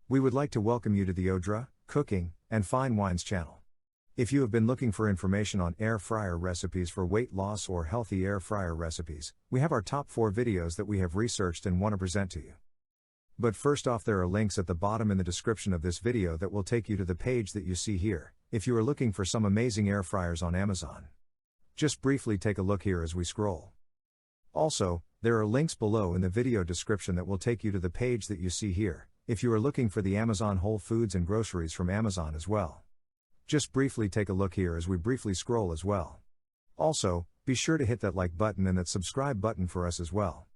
We would like to welcome you to the Odra, Cooking, and Fine Wines channel. If you have been looking for information on air fryer recipes for weight loss or healthy air fryer recipes, we have our top 4 videos that we have researched and want to present to you. But first off, there are links at the bottom in the description of this video that will take you to the page that you see here, if you are looking for some amazing air fryers on Amazon. Just briefly take a look here as we scroll. Also, there are links below in the video description that will take you to the page that you see here, if you are looking for the Amazon Whole Foods and groceries from Amazon as well. Just briefly take a look here as we briefly scroll as well. Also, be sure to hit that like button and that subscribe button for us as well.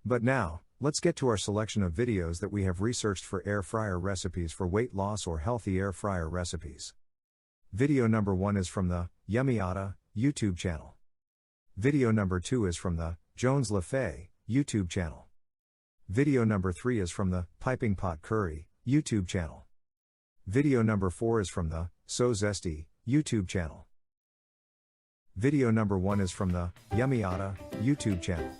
But now, let's get to our selection of videos that we have researched for air fryer recipes for weight loss or healthy air fryer recipes. Video number 1 is from the yummyotta YouTube channel. Video number 2 is from the LeFae YouTube channel. Video number 3 is from the Piping Pot Curry YouTube channel. Video number 4 is from the Zesty YouTube channel. Video number 1 is from the yummyotta YouTube channel.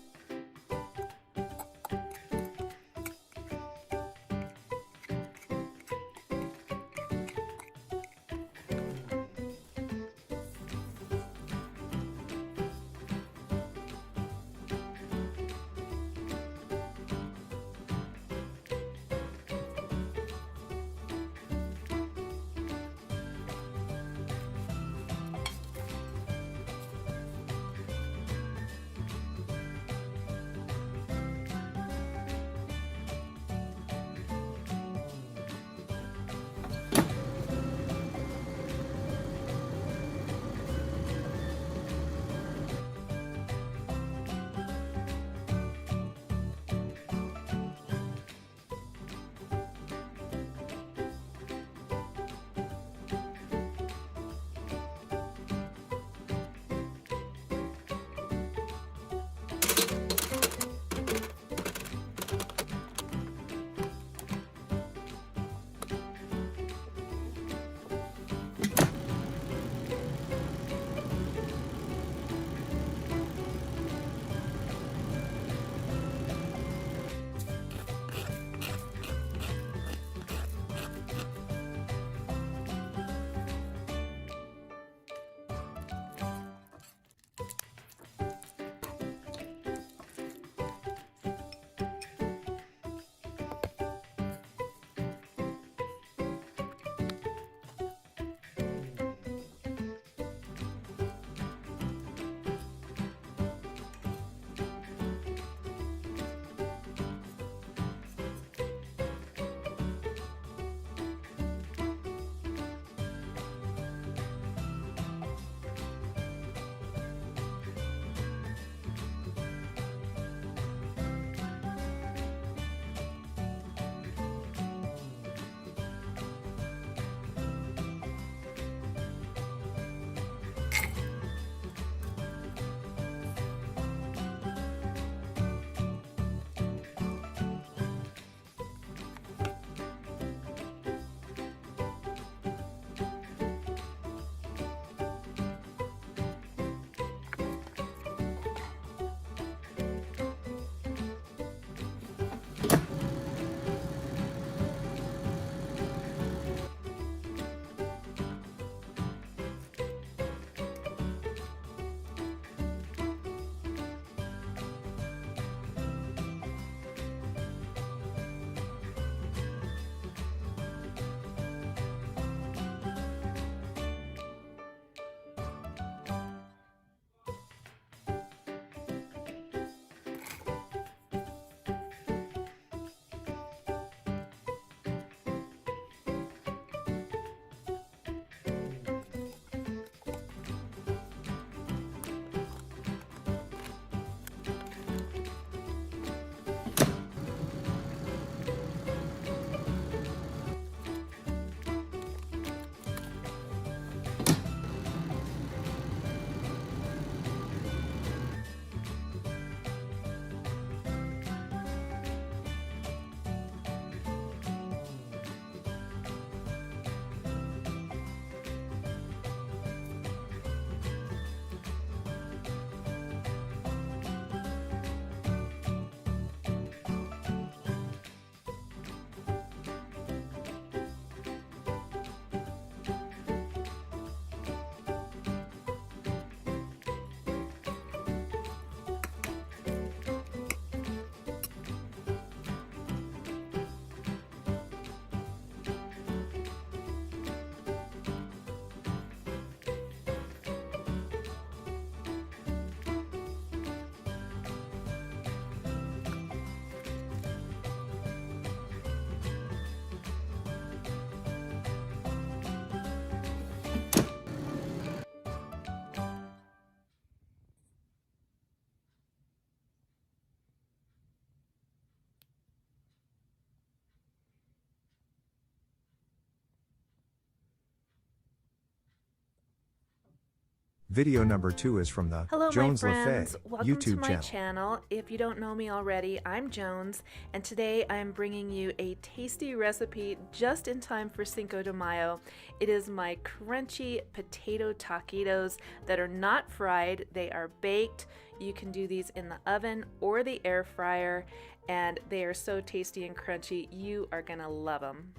Video number 2 is from the Hello Jones my friends, LeFae welcome YouTube to my channel. If you don't know me already, I'm Jones, and today I'm bringing you a tasty recipe just in time for Cinco de Mayo. It is my crunchy potato taquitos that are not fried, they are baked. You can do these in the oven or the air fryer, and they are so tasty and crunchy, you are gonna love them.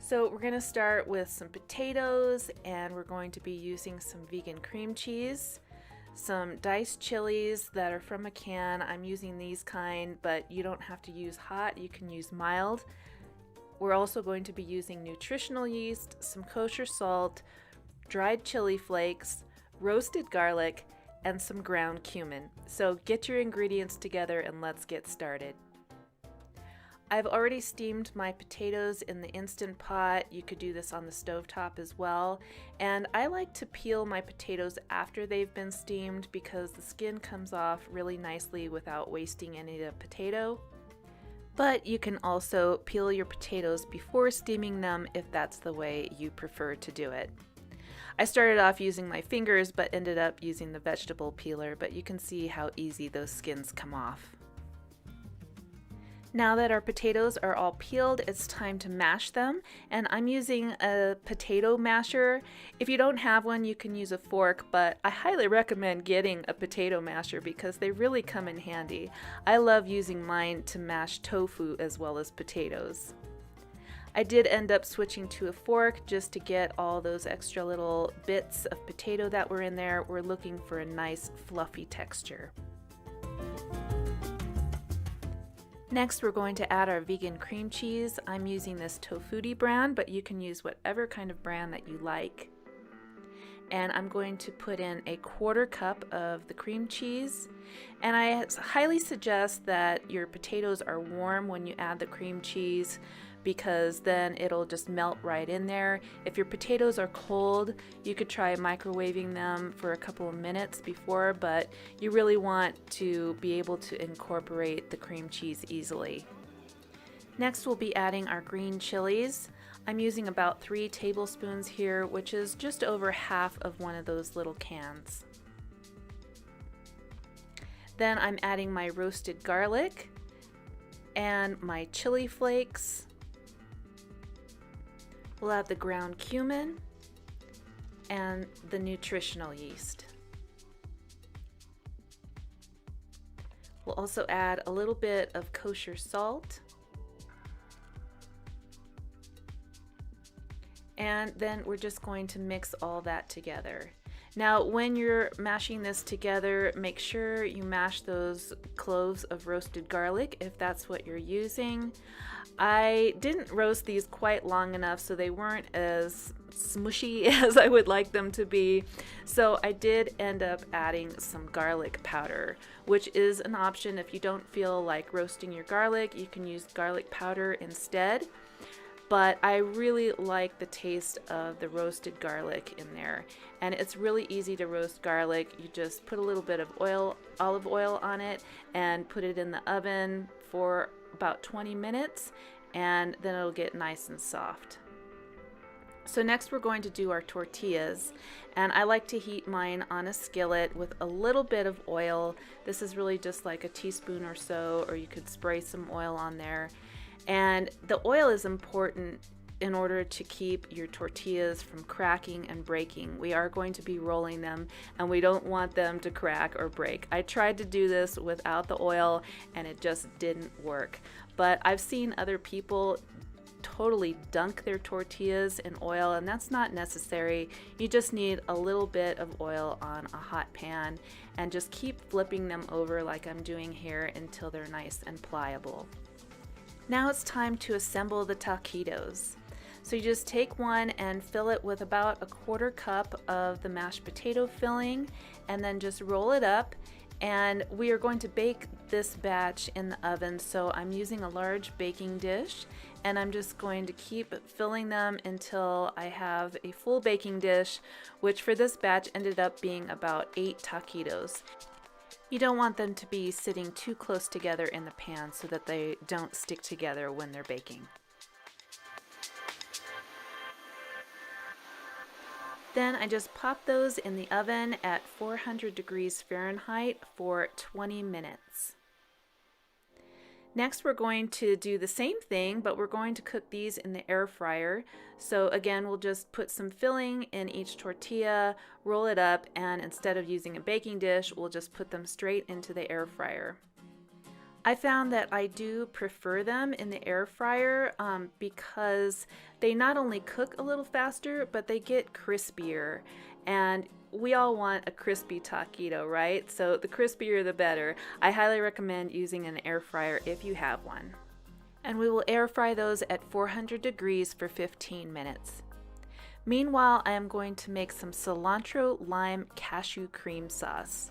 So we're going to start with some potatoes, and we're going to be using some vegan cream cheese, some diced chilies that are from a can. I'm using these kind, but you don't have to use hot, you can use mild. We're also going to be using nutritional yeast, some kosher salt, dried chili flakes, roasted garlic, and some ground cumin. So get your ingredients together and let's get started. I've already steamed my potatoes in the Instant Pot. You could do this on the stovetop as well. And I like to peel my potatoes after they've been steamed because the skin comes off really nicely without wasting any of the potato. But you can also peel your potatoes before steaming them if that's the way you prefer to do it. I started off using my fingers but ended up using the vegetable peeler, but you can see how easy those skins come off. Now that our potatoes are all peeled, it's time to mash them, and I'm using a potato masher. If you don't have one, you can use a fork, but I highly recommend getting a potato masher because they really come in handy. I love using mine to mash tofu as well as potatoes. I did end up switching to a fork just to get all those extra little bits of potato that were in there. We're looking for a nice fluffy texture. Next, we're going to add our vegan cream cheese. I'm using this Tofutti brand, but you can use whatever kind of brand that you like. And I'm going to put in a 1/4 cup of the cream cheese. And I highly suggest that your potatoes are warm when you add the cream cheese, because then it'll just melt right in there. If your potatoes are cold, you could try microwaving them for a couple of minutes before, but you really want to be able to incorporate the cream cheese easily. Next, we'll be adding our green chilies. I'm using about 3 tablespoons here, which is just over half of one of those little cans. Then I'm adding my roasted garlic and my chili flakes. We'll add the ground cumin and the nutritional yeast. We'll also add a little bit of kosher salt. And then we're just going to mix all that together. Now, when you're mashing this together, make sure you mash those cloves of roasted garlic if that's what you're using. I didn't roast these quite long enough, so they weren't as smushy as I would like them to be. So I did end up adding some garlic powder, which is an option. If you don't feel like roasting your garlic, you can use garlic powder instead. But I really like the taste of the roasted garlic in there. And it's really easy to roast garlic. You just put a little bit of olive oil on it and put it in the oven for about 20 minutes, and then it'll get nice and soft. So next we're going to do our tortillas, and I like to heat mine on a skillet with a little bit of oil. This is really just like a teaspoon or so, or you could spray some oil on there. And the oil is important in order to keep your tortillas from cracking and breaking. We are going to be rolling them, and we don't want them to crack or break. I tried to do this without the oil and it just didn't work. But I've seen other people totally dunk their tortillas in oil, and that's not necessary. You just need a little bit of oil on a hot pan and just keep flipping them over like I'm doing here until they're nice and pliable. Now it's time to assemble the taquitos. So you just take one and fill it with about a 1/4 cup of the mashed potato filling, and then just roll it up. And we are going to bake this batch in the oven, so I'm using a large baking dish, and I'm just going to keep filling them until I have a full baking dish, which for this batch ended up being about 8 taquitos. You don't want them to be sitting too close together in the pan so that they don't stick together when they're baking. Then I just pop those in the oven at 400 degrees Fahrenheit for 20 minutes. Next, we're going to do the same thing, but we're going to cook these in the air fryer. So again, we'll just put some filling in each tortilla, roll it up, and instead of using a baking dish, we'll just put them straight into the air fryer. I found that I do prefer them in the air fryer because they not only cook a little faster, but they get crispier. And we all want a crispy taquito, right? So the crispier the better. I highly recommend using an air fryer if you have one. And we will air fry those at 400 degrees for 15 minutes. Meanwhile, I am going to make some cilantro lime cashew cream sauce.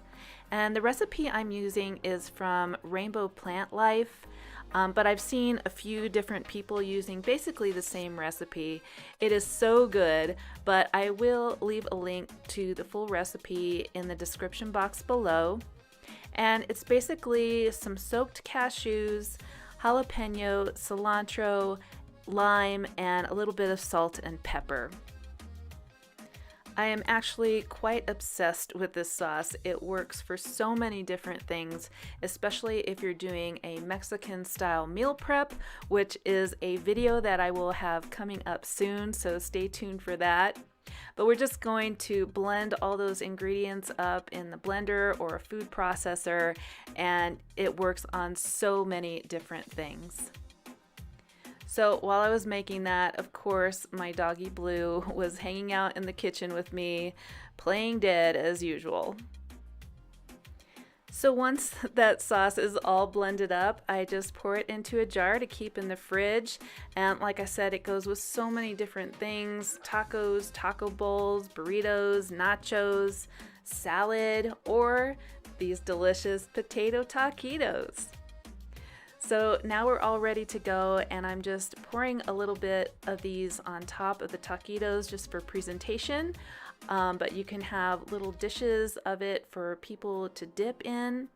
And the recipe I'm using is from Rainbow Plant Life. But I've seen a few different people using basically the same recipe. It is so good, but I will leave a link to the full recipe in the description box below. And it's basically some soaked cashews, jalapeno, cilantro, lime, and a little bit of salt and pepper. I am actually quite obsessed with this sauce. It works for so many different things, especially if you're doing a Mexican style meal prep, which is a video that I will have coming up soon, so stay tuned for that. But we're just going to blend all those ingredients up in the blender or a food processor, and it works on so many different things. So while I was making that, of course, my doggy Blue was hanging out in the kitchen with me, playing dead as usual. So once that sauce is all blended up, I just pour it into a jar to keep in the fridge. And like I said, it goes with so many different things: tacos, taco bowls, burritos, nachos, salad, or these delicious potato taquitos. So now we're all ready to go, and I'm just pouring a little bit of these on top of the taquitos just for presentation, but you can have little dishes of it for people to dip in.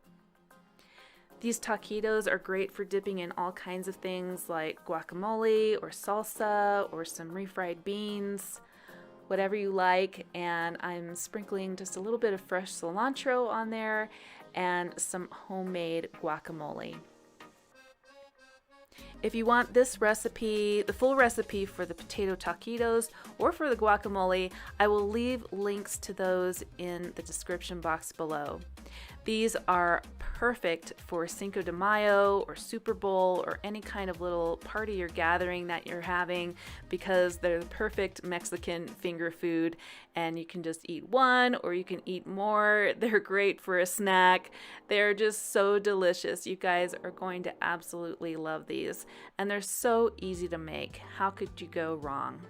These taquitos are great for dipping in all kinds of things like guacamole or salsa or some refried beans, whatever you like. And I'm sprinkling just a little bit of fresh cilantro on there and some homemade guacamole. If you want this recipe, the full recipe for the potato taquitos or for the guacamole, I will leave links to those in the description box below. These are perfect for Cinco de Mayo or Super Bowl or any kind of little party or gathering that you're having, because they're the perfect Mexican finger food, and you can just eat one or you can eat more. They're great for a snack. They're just so delicious. You guys are going to absolutely love these, and they're so easy to make. How could you go wrong?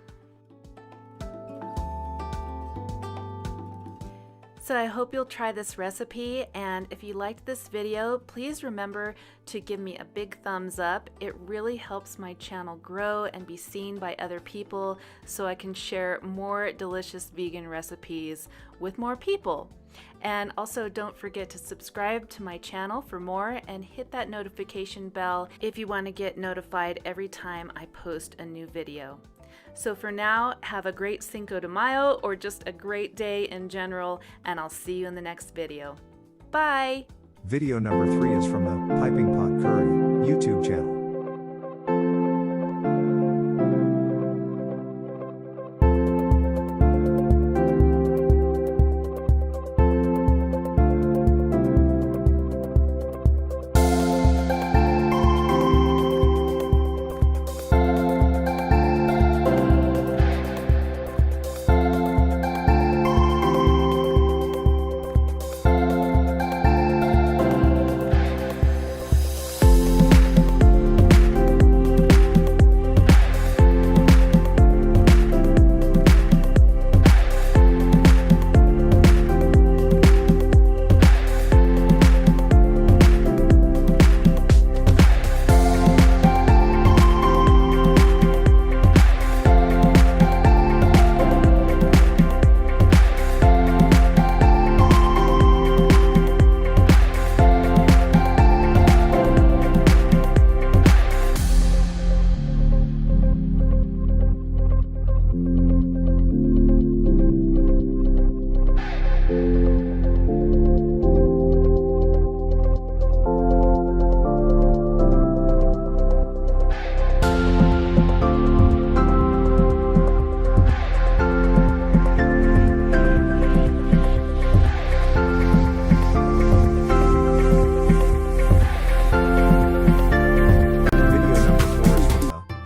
So I hope you'll try this recipe, and if you liked this video, please remember to give me a big thumbs up. It really helps my channel grow and be seen by other people so I can share more delicious vegan recipes with more people. And also don't forget to subscribe to my channel for more and hit that notification bell if you want to get notified every time I post a new video. So for now, have a great Cinco de Mayo or just a great day in general, and I'll see you in the next video. Bye! Video number 3 is from the Piping Pot Curry YouTube channel.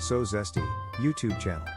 So Zesty YouTube channel.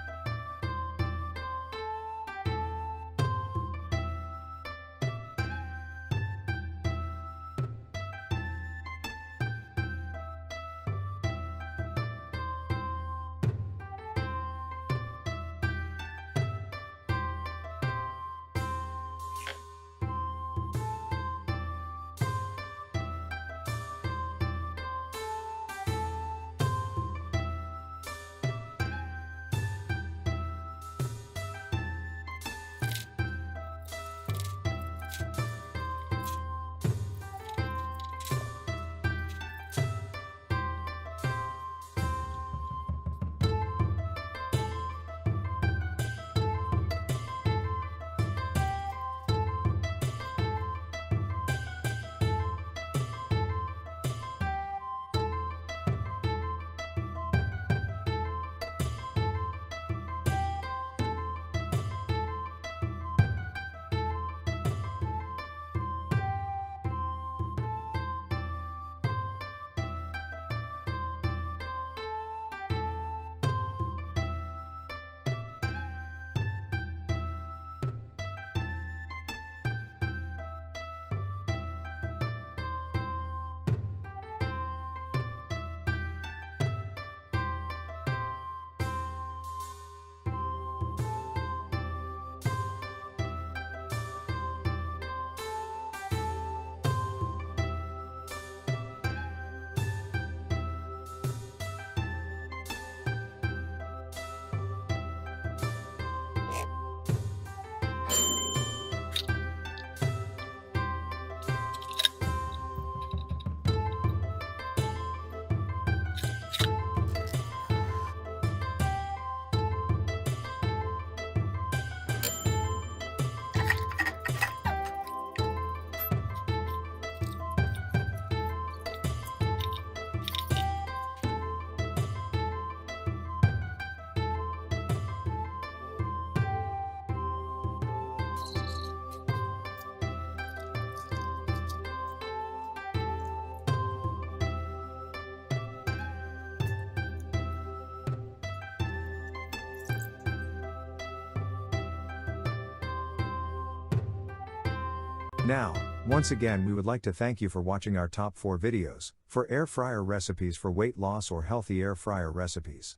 Now, once again we would like to thank you for watching our top 4 videos, for air fryer recipes for weight loss or healthy air fryer recipes.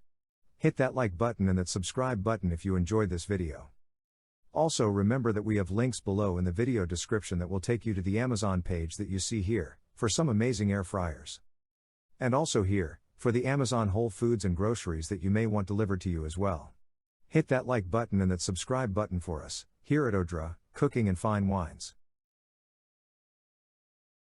Hit that like button and that subscribe button if you enjoyed this video. Also remember that we have links below in the video description that will take you to the Amazon page that you see here, for some amazing air fryers. And also here, for the Amazon Whole Foods and groceries that you may want delivered to you as well. Hit that like button and that subscribe button for us, here at Odra, Cooking and Fine Wines.